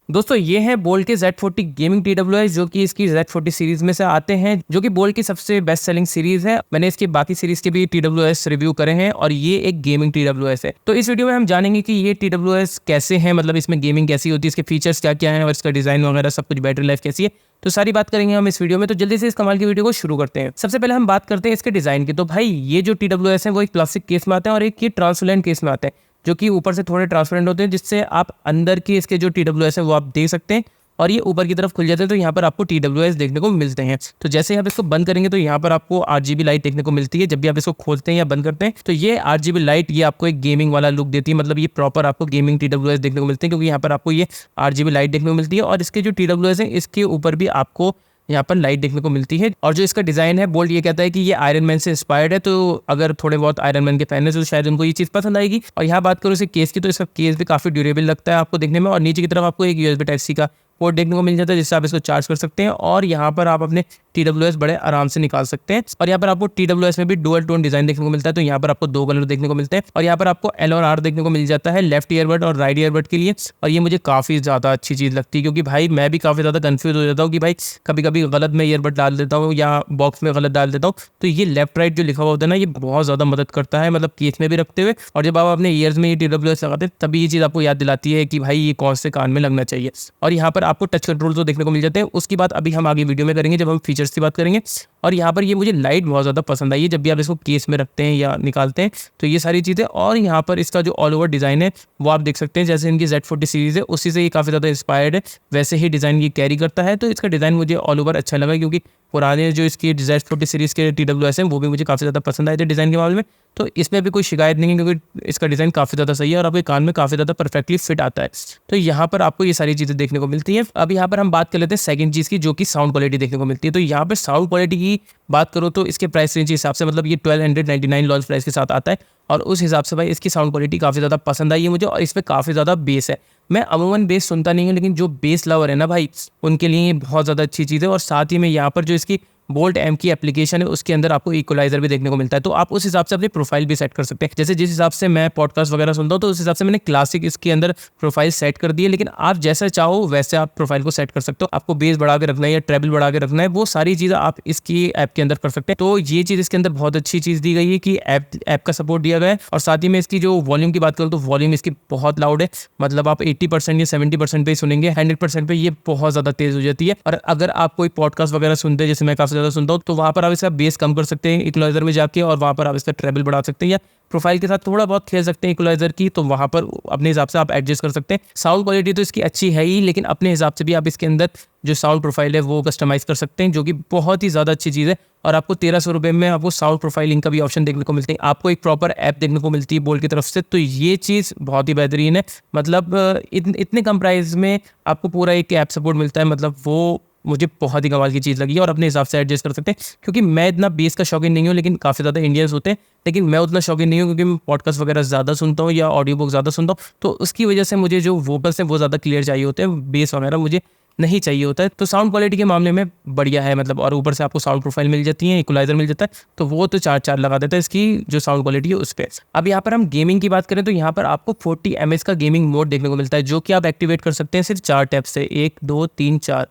दोस्तों ये है बोल्ट के Z40 गेमिंग TWS जो कि इसकी Z40 सीरीज में से आते हैं, जो कि बोल्ट की सबसे बेस्ट सेलिंग सीरीज है। मैंने इसके बाकी सीरीज के भी TWS रिव्यू करे हैं और ये एक गेमिंग TWS है। तो इस वीडियो में हम जानेंगे कि ये TWS कैसे है, मतलब इसमें गेमिंग कैसी होती है, इसके फीचर्स क्या क्या है और इसका डिजाइन वगैरह सब कुछ, बैटरी लाइफ कैसी है, तो सारी बात करेंगे हम इस वीडियो में। तो जल्दी से इस कमाल की वीडियो को शुरू करते हैं। सबसे पहले हम बात करते हैं इसके डिजाइन की। तो भाई ये जो TWS है वो एक प्लास्टिक केस में आते हैं और एक ये ट्रांसपेरेंट केस में आते हैं, जो कि ऊपर से थोड़े ट्रांसपेरेंट होते हैं, जिससे आप अंदर की इसके जो TWS है वो आप देख सकते हैं और ये ऊपर की तरफ खुल जाते हैं। तो यहाँ पर आपको TWS देखने को मिलते हैं। तो जैसे ही आप इसको बंद करेंगे तो यहाँ पर आपको RGB लाइट देखने को मिलती है। जब भी आप इसको खोलते हैं या बंद करते हैं तो ये RGB लाइट ये आपको एक गेमिंग वाला लुक देती है, मतलब ये प्रॉपर आपको गेमिंग TWS देखने को मिलते हैं, क्योंकि यहाँ पर आपको ये RGB लाइट देखने को मिलती है और इसके जो TWS है इसके ऊपर भी आपको यहाँ पर लाइट देखने को मिलती है। और जो इसका डिजाइन है, बोल्ट ये कहता है कि ये आयरन मैन से इंस्पायर्ड है, तो अगर थोड़े बहुत आयरन मैन के फैन है तो शायद उनको ये चीज़ पसंद आएगी। और यहाँ बात करूँ इसके केस की, तो इसका केस भी काफ़ी ड्यूरेबल लगता है आपको देखने में। और नीचे की तरफ आपको एक USB Type-C का पोर्ट देखने को मिल जाता है, जिससे आप इसको चार्ज कर सकते हैं और यहाँ पर आप अपने TWS बड़े आराम से निकाल सकते हैं। और यहाँ पर आपको TWS में भी डुअल टोन डिजाइन देखने को मिलता है, तो यहाँ पर आपको 2 कलर देखने को मिलते हैं। और यहाँ पर आपको L और R देखने को मिल जाता है, लेफ्ट ईयरबड और राइट ईयरबड के लिए। और ये मुझे काफ़ी ज़्यादा अच्छी चीज़ लगती है, क्योंकि भाई मैं भी काफ़ी ज़्यादा कन्फ्यूज हो जाता हूँ कि भाई कभी कभी गलत मैं ईयरबड डाल देता हूँ या बॉक्स में गलत डाल देता हूँ। तो ये लेफ्ट राइट जो लिखा हुआ होता है ना, ये बहुत ज़्यादा मदद करता है, मतलब केस में भी रखते हुए। और जब आप अपने ईयर्स में ये TWS लगाते हैं तभी ये चीज़ आपको याद दिलाती है कि भाई ये कौन से कान में लगना चाहिए। और यहाँ पर आपको टच कंट्रोल देखने को मिल जाते हैं। उसकी बात अभी हम आगे वीडियो में करेंगे जब हम फीचर्स की बात करेंगे। और यहाँ पर ये मुझे लाइट बहुत ज़्यादा पसंद आई है जब भी आप इसको केस में रखते हैं या निकालते हैं, तो ये सारी चीज़ें। और यहाँ पर इसका जो ऑल ओवर डिज़ाइन है वो आप देख सकते हैं, जैसे इनकी Z40 सीरीज़ है उसी से ये काफ़ी ज़्यादा इंस्पायर्ड है, वैसे ही डिज़ाइन ये कैरी करता है। तो इसका डिज़ाइन मुझे ऑल ओवर अच्छा लगा, क्योंकि पुराने जो इसकी Z40 सीरीज़ के TWS हैं वो भी मुझे काफ़ी ज़्यादा पसंद आए थे डिज़ाइन के मामले में। तो इसमें भी कोई शिकायत नहीं है, क्योंकि इसका डिज़ाइन काफ़ी ज़्यादा सही है और आपके कान में काफ़ी ज़्यादा परफेक्टली फिट आता है। तो यहाँ पर आपको ये सारी चीज़ें देखने को मिलती हैं। अब यहाँ पर हम बात कर लेते हैं सेकंड चीज़ की, जो कि साउंड क्वालिटी देखने को मिलती है। तो यहाँ पर साउंड क्वालिटी की बात करो तो इसके प्राइस रेंज के हिसाब से, मतलब ये 1299 लॉन्च प्राइस के साथ आता है और उस हिसाब से भाई इसकी साउंड क्वालिटी काफ़ी ज़्यादा पसंद आई है मुझे। और इसमें काफ़ी ज़्यादा बेस है। मैं अमूमन बेस सुनता नहीं हूँ, लेकिन जो बेस लवर है ना भाई, उनके लिए ये बहुत ज़्यादा अच्छी चीज़ है। और साथ ही में यहाँ पर जो इसकी बोल्ट एम की एप्लीकेशन है उसके अंदर आपको इक्वलाइजर भी देखने को मिलता है, तो आप उस हिसाब से अपनी प्रोफाइल भी सेट कर सकते हैं। जैसे जिस हिसाब से मैं पॉडकास्ट वगैरह सुनता हूँ तो उस हिसाब से मैंने क्लासिक इसके अंदर प्रोफाइल सेट कर दी है, लेकिन आप जैसा चाहो वैसे आप प्रोफाइल को सेट कर सकते हो। आपको बेस बढ़ा के रखना है या ट्रेबल बढ़ा के रखना है, वो सारी चीज़ें आप इसकी ऐप के अंदर कर सकते हैं। तो ये चीज़ इसके अंदर बहुत अच्छी चीज़ दी गई है कि ऐप का सपोर्ट दिया गया है। और साथ ही में इसकी जो वॉल्यूम की बात करूँ तो वॉल्यूम इसकी बहुत लाउड है, मतलब आप 80% या 70% पे ही सुनेंगे, 100% पे ये बहुत ज़्यादा तेज़ हो जाती है। और अगर आप कोई पॉडकास्ट वगैरह सुनते हैं, जैसे मैं काफ़ी ज़्यादा सुनता हूँ, तो वहाँ पर आप इसका बेस कम कर सकते हैं इक्वलाइजर में जाके, और वहाँ पर आप इसका ट्रेबल बढ़ा सकते हैं या प्रोफाइल के साथ थोड़ा बहुत खेल सकते हैं इक्वलाइजर की, तो वहाँ पर अपने हिसाब से आप एडजस्ट कर सकते हैं। साउंड क्वालिटी तो इसकी अच्छी है ही, लेकिन अपने हिसाब से भी आप इसके अंदर जो साउंड प्रोफाइल है वो कस्टमाइज़ कर सकते हैं, जो कि बहुत ही ज़्यादा अच्छी चीज़ है। और आपको 1300 रुपये में आपको साउंड प्रोफाइलिंग का भी ऑप्शन देखने को मिलते हैं, आपको एक प्रॉपर ऐप देखने को मिलती है बोल्ट की तरफ से। तो ये चीज़ बहुत ही बेहतरीन है, मतलब इतने कम प्राइस में आपको पूरा एक ऐप सपोर्ट मिलता है, मतलब वो मुझे बहुत ही कमाल की चीज़ लगी है। और अपने हिसाब से एडजस्ट कर सकते हैं, क्योंकि मैं इतना बेस का शौकीन नहीं हूँ, लेकिन काफ़ी ज़्यादा इंडियंस होते हैं, लेकिन मैं उतना शौकीन नहीं हूँ, क्योंकि मैं पॉडकास्ट वगैरह ज़्यादा सुनता हूँ या ऑडियो बुक ज़्यादा सुनता हूँ, तो उसकी वजह से मुझे जो वोकल्स हैं वो ज़्यादा क्लियर चाहिए होते हैं, बेस वगैरह मुझे नहीं चाहिए होता है। तो साउंड क्वालिटी के मामले में बढ़िया है, मतलब। और ऊपर से आपको साउंड प्रोफाइल मिल जाती है, इक्वलाइजर मिल जाता है, तो वो तो 4 लगा देता है इसकी जो साउंड क्वालिटी है उस पर। अब यहाँ पर हम गेमिंग की बात करें तो यहाँ पर आपको 40 mAh का गेमिंग मोड देखने को मिलता है, जो कि आप एक्टिवेट कर सकते हैं सिर्फ 4 टैप से, 1 2 3 4।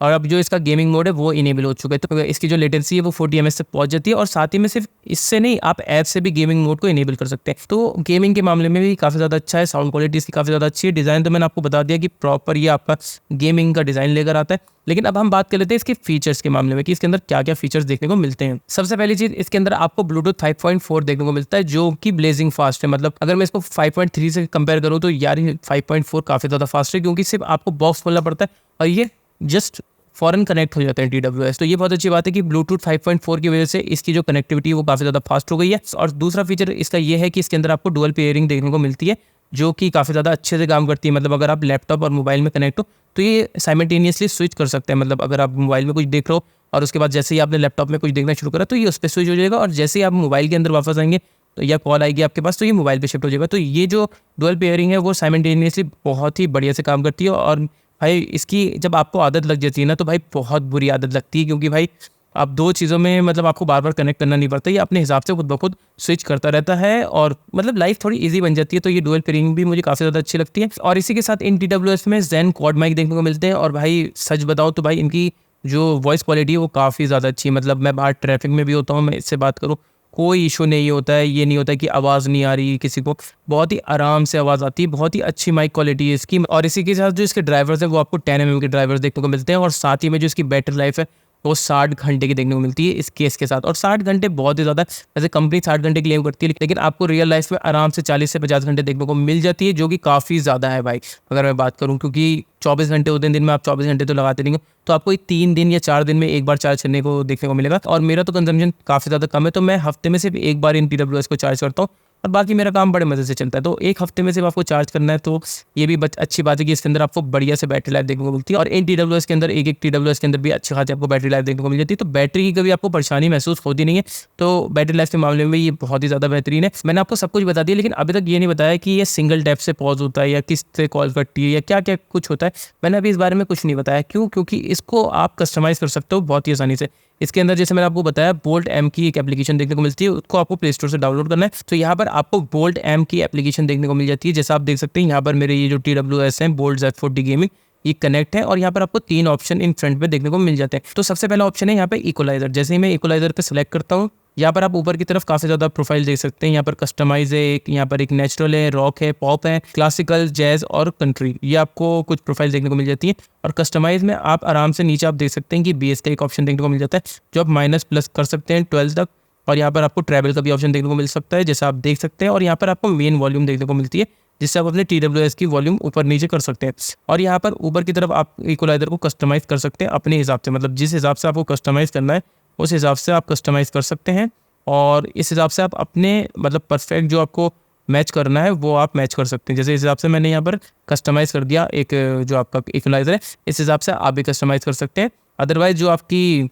और अब जो इसका गेमिंग मोड है वो इनेबल हो चुका है, तो इसकी जो लेटेंसी है वो 40 mAh तक पहुंच जाती है। और साथ ही में सिर्फ इससे नहीं, आप ऐप से भी गेमिंग मोड को इनेबल कर सकते हैं। तो गेमिंग के मामले में भी काफ़ी ज़्यादा अच्छा है, साउंड क्वालिटी इसकी काफ़ी ज़्यादा अच्छी है। डिज़ाइन तो मैंने आपको बता दिया कि प्रॉपर ये आपका गेमिंग का डिज़ाइन लेकर आता है। लेकिन अब हम बात कर लेते हैं इसके फीचर्स के मामले में कि इसके अंदर क्या क्या फीचर्स देखने को मिलते हैं। सबसे पहली चीज़, इसके अंदर आपको ब्लूटूथ 5.4 देखने को मिलता है, जो कि ब्लेजिंग फास्ट है। मतलब अगर मैं इसको 5.3 से कंपेयर करूँ तो यार 5.4 काफ़ी ज़्यादा फास्ट है, क्योंकि सिर्फ आपको बॉक्स खोलना पड़ता है और ये जस्ट फ़ौरन कनेक्ट हो जाते हैं TWS। तो ये बहुत अच्छी बात है कि ब्लूटूथ 5.4 की वजह से इसकी जो कनेक्टिविटी है वो काफ़ी ज़्यादा फास्ट हो गई है। और दूसरा फीचर इसका ये है कि इसके अंदर आपको डुअल पेयरिंग देखने को मिलती है, जो कि काफ़ी ज़्यादा अच्छे से काम करती है। मतलब अगर आप लैपटॉप और मोबाइल में कनेक्ट हो तो ये साइमल्टेनियसली स्विच कर सकते हैं। मतलब अगर आप मोबाइल में कुछ देख रहे हो और उसके बाद जैसे ही आपने लैपटॉप में कुछ देखना शुरू करा तो ये उस पर स्विच हो जाएगा, और जैसे ही आप मोबाइल के अंदर वापस आएंगे तो या कॉल आएगी आपके पास तो ये मोबाइल पे शिफ्ट हो जाएगा। तो ये जो डुअल पेयरिंग है वो साइमल्टेनियसली बहुत ही बढ़िया से काम करती है। और भाई इसकी जब आपको आदत लग जाती है ना, तो भाई बहुत बुरी आदत लगती है, क्योंकि भाई आप दो चीज़ों में मतलब आपको बार बार कनेक्ट करना नहीं पड़ता, ये अपने हिसाब से खुद ब खुद स्विच करता रहता है और मतलब लाइफ थोड़ी ईजी बन जाती है। तो ये डुअल पेयरिंग भी मुझे काफ़ी ज़्यादा अच्छी लगती है। और इसी के साथ इन TWS में ज़ेन क्वाड माइक देखने को मिलते हैं और भाई सच बताऊँ तो भाई इनकी जो वॉइस क्वालिटी है वो काफ़ी ज़्यादा अच्छी है। मतलब मैं बाहर ट्रैफिक में भी होता हूँ, मैं इससे बात करूँ, कोई इशू नहीं होता है। ये नहीं होता है कि आवाज़ नहीं आ रही किसी को, बहुत ही आराम से आवाज़ आती है। बहुत ही अच्छी माइक क्वालिटी है इसकी। और इसी के साथ जो इसके ड्राइवर्स हैं वो आपको 10 mm के ड्राइवर्स देखने को मिलते हैं और साथ ही में जो इसकी बैटरी लाइफ है वो 60 घंटे की देखने को मिलती है इस केस के साथ। और 60 घंटे बहुत ही ज़्यादा, वैसे कंपनी 60 घंटे क्लेम करती है लेकिन आपको रियल लाइफ में आराम से 40 से 50 घंटे देखने को मिल जाती है, जो कि काफ़ी ज़्यादा है भाई अगर मैं बात करूँ। क्योंकि 24 घंटे होते हैं दिन में, आप 24 घंटे तो लगाते नहीं हो, तो आपको 3 दिन या 4 दिन में एक बार चार्ज करने को देखने को मिलेगा। और मेरा तो कंजम्पशन काफ़ी ज़्यादा कम है, तो मैं हफ्ते में सिर्फ एक बार इन TWS को चार्ज करता हूँ और बाकी मेरा काम बड़े मज़े से चलता है। तो एक हफ्ते में सिर्फ आपको चार्ज करना है, तो ये भी अच्छी बात है कि इसके अंदर आपको बढ़िया से बैटरी लाइफ देखने को मिलती है। और इन TWS के अंदर एक TWS के अंदर भी अच्छी खासी आपको बैटरी लाइफ देखने को मिल जाती है, तो बैटरी की कभी आपको परेशानी महसूस होती नहीं है। तो बैटरी लाइफ के मामले में ये बहुत ही ज़्यादा बेहतरीन है। मैंने आपको सब कुछ बता दिया, लेकिन अभी तक ये नहीं बताया कि ये सिंगल टैप से पॉज होता है या किस से कॉल कटती है या क्या क्या कुछ होता है। मैंने अभी इस बारे में कुछ नहीं बताया। क्यों? क्योंकि इसको आप कस्टमाइज़ कर सकते हो बहुत ही आसानी से। इसके अंदर जैसे मैंने आपको बताया बोल्ट एम की एक एप्लीकेशन देखने को मिलती है, उसको आपको प्ले स्टोर से डाउनलोड करना है। तो यहाँ पर आपको बोल्ट एम की एप्लीकेशन देखने को मिल जाती है। जैसा आप देख सकते हैं यहाँ पर मेरे ये जो TWS है बोल्ट Z40 गेमिंग, ये कनेक्ट है और यहाँ पर आपको 3 ऑप्शन इन फ्रंट पे देखने को मिल जाते हैं। तो सबसे पहला ऑप्शन है यहाँ पे इक्वलाइजर। जैसे ही मैं इक्वलाइजर पे सेलेक्ट करता हूँ, यहाँ पर आप ऊपर की तरफ काफ़ी ज़्यादा प्रोफाइल देख सकते हैं। यहाँ पर कस्टमाइज है, एक यहाँ पर एक नेचुरल है, रॉक है, पॉप है, क्लासिकल, जैज और कंट्री, ये आपको कुछ प्रोफाइल देखने को मिल जाती है। और कस्टमाइज में आप आराम से नीचे आप देख सकते हैं कि बेस का एक ऑप्शन देखने को मिल जाता है, जो आप माइनस प्लस कर सकते हैं 12 तक। और यहाँ पर आपको ट्रैवल का भी ऑप्शन देखने को मिल सकता है, जैसा आप देख सकते हैं। और यहाँ पर आपको मेन वॉल्यूम देखने को मिलती है, जिससे आप अपने TWS की वॉल्यूम ऊपर नीचे कर सकते हैं। और यहाँ पर ऊपर की तरफ आप इक्वलाइजर को कस्टमाइज़ कर सकते हैं अपने हिसाब से, मतलब जिस हिसाब से आपको कस्टमाइज़ करना है उस हिसाब से आप कस्टमाइज़ कर सकते हैं। और इस हिसाब से आप अपने मतलब परफेक्ट जो आपको मैच करना है वो आप मैच कर सकते हैं। जैसे इस हिसाब से मैंने यहाँ पर कस्टमाइज़ कर दिया एक जो आपका इक्वलाइजर है, इस हिसाब से आप भी कस्टमाइज़ कर सकते हैं। अदरवाइज़ जो आपकी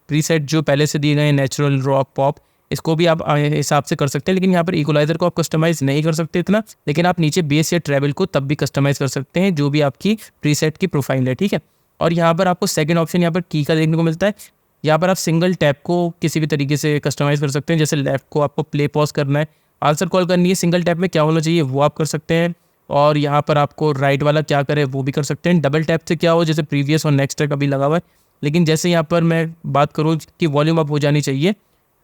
प्रीसेट जो पहले से दिए गए हैं नेचुरल, रॉक, पॉप, इसको भी आप हिसाब से कर सकते हैं। लेकिन यहाँ पर इक्वलाइजर को आप कस्टमाइज़ नहीं कर सकते इतना, लेकिन आप नीचे बेस या ट्रैवल को तब भी कस्टमाइज़ कर सकते हैं, जो भी आपकी प्रीसेट की प्रोफाइल है, ठीक है। और यहाँ पर आपको सेकंड ऑप्शन यहाँ पर की का देखने को मिलता है। यहाँ पर आप सिंगल टैप को किसी भी तरीके से कस्टमाइज़ कर सकते हैं। जैसे लेफ्ट को आपको प्ले पॉज करना है, आंसर कॉल करनी है, सिंगल टैप में क्या होना चाहिए वो आप कर सकते हैं। और यहाँ पर आपको राइट वाला क्या करे वो भी कर सकते हैं। डबल टैप से क्या हो, जैसे प्रीवियस और नेक्स्ट ट्रैक अभी लगा हुआ है, लेकिन जैसे यहाँ पर मैं बात करूँ कि वॉल्यूम अप हो जानी चाहिए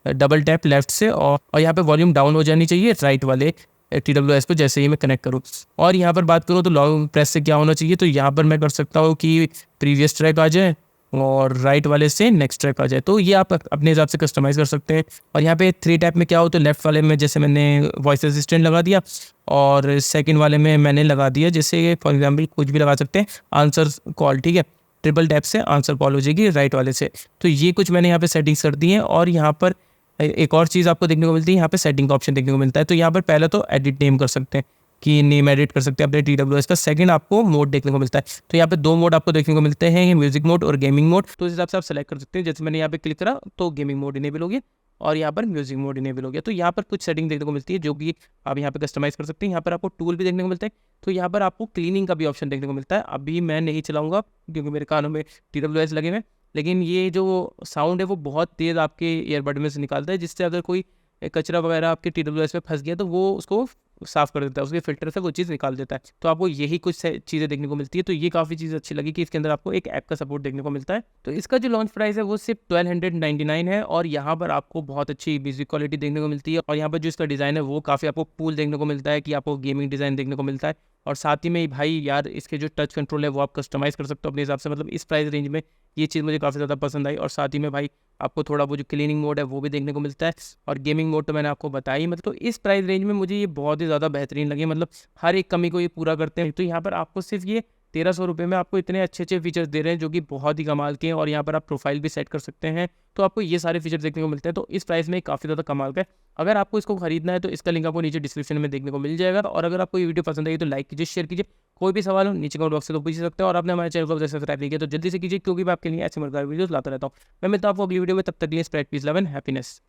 डबल टैप लेफ्ट से, और यहाँ पे वॉल्यूम डाउन हो जानी चाहिए राइट वाले TWS को जैसे ही मैं कनेक्ट करूँ। और यहाँ पर बात करूँ तो लॉन्ग प्रेस से क्या होना चाहिए, तो यहाँ पर मैं कर सकता हूँ कि प्रीवियस ट्रैक आ जाए और राइट वाले से नेक्स्ट ट्रैक आ जाए। तो ये आप अपने हिसाब से कस्टमाइज़ कर सकते हैं। और यहाँ पे 3 टैप में क्या हो, तो लेफ्ट वाले में जैसे मैंने वॉइस असिस्टेंट लगा दिया और सेकंड वाले में मैंने लगा दिया जैसे फॉर एग्जांपल कुछ भी लगा सकते हैं, आंसर कॉल, ठीक है। ट्रिपल टैप से आंसर कॉल हो जाएगी राइट वाले से। तो ये कुछ मैंने यहाँ पे सेटिंग्स कर दी हैं। और यहाँ पर एक और चीज़ आपको देखने को मिलती है, यहाँ पे सेटिंग का ऑप्शन देखने को मिलता है। तो यहाँ पर पहले तो एडिट नेम कर सकते हैं कि नेम एडिट कर सकते हैं अपने TWS का। सेकंड आपको मोड देखने को मिलता है, तो यहाँ पे 2 मोड आपको देखने को मिलते हैं, म्यूजिक मोड और गेमिंग मोड। तो इस हिसाब से आप सेलेक्ट कर सकते हैं। जैसे मैंने यहाँ पे क्लिक करा तो गेमिंग मोड इनेबल हो गया और यहाँ पर म्यूजिक मोड इनेबल हो गया। तो यहाँ पर कुछ सेटिंग देखने को मिलती है जो कि आप यहाँ पे कस्टमाइज़ कर सकते हैं। यहाँ पर आपको टूल भी देखने को मिलता है, तो यहाँ पर आपको क्लीनिंग का भी ऑप्शन देखने को मिलता है। अभी मैं नहीं चलाऊँगा क्योंकि मेरे कानों में TWS लगे हुए हैं, लेकिन ये जो साउंड है वो बहुत तेज़ आपके ईयरबड में से निकालता है, जिससे अगर कोई कचरा वगैरह आपके TWS पे फंस गया तो वो उसको साफ़ कर देता है, उसके फिल्टर से वो चीज़ निकाल देता है। तो आपको यही कुछ चीज़ें देखने को मिलती है। तो ये काफ़ी चीज़ अच्छी लगी कि इसके अंदर आपको एक ऐप का सपोर्ट देखने को मिलता है। तो इसका जो लॉन्च प्राइस है वो सिर्फ 1299 है और यहाँ पर आपको बहुत अच्छी म्यूजिक क्वालिटी देखने को मिलती है। और यहाँ पर जो इसका डिज़ाइन है वो काफ़ी आपको कूल देखने को मिलता है कि आपको गेमिंग डिज़ाइन देखने को मिलता है। और साथ ही में भाई यार इसके जो टच कंट्रोल है वो आप कस्टमाइज़ कर सकते हो अपने हिसाब से। मतलब इस प्राइस रेंज में ये चीज़ मुझे काफ़ी ज़्यादा पसंद आई। और साथ ही में भाई आपको थोड़ा वो जो क्लीनिंग मोड है वो भी देखने को मिलता है और गेमिंग मोड तो मैंने आपको बताई। मतलब तो इस प्राइस रेंज में मुझे ये बहुत ही ज़्यादा बेहतरीन लगी। मतलब हर एक कमी को ये पूरा करते हैं। तो यहाँ पर आपको सिर्फ ये 1300 रुपये में आपको इतने अच्छे अच्छे फीचर्स दे रहे हैं जो कि बहुत ही कमाल के हैं। और यहाँ पर आप प्रोफाइल भी सेट कर सकते हैं, तो आपको ये सारे फीचर्स देखने को मिलते हैं। तो इस प्राइस में काफ़ी ज़्यादा कमाल का है। अगर आपको इसको खरीदना है तो इसका लिंक आपको नीचे डिस्क्रिप्शन में देखने को मिल जाएगा। और अगर आपको ये वीडियो पसंद आई तो लाइक कीजिए, शेयर कीजिए। कोई भी सवाल हो नीचे कमेंट बॉक्स से तो पूछ सकते हैं। और आपने हमारे चैनल को सब्सक्राइब नहीं किया तो जल्दी से कीजिए, क्योंकि मैं आपके लिए ऐसे मजेदार वीडियोस लाता रहता हूँ। मैं मिलता हूँ आपको अगली वीडियो में, तब तक के लिए spread peace, love and happiness.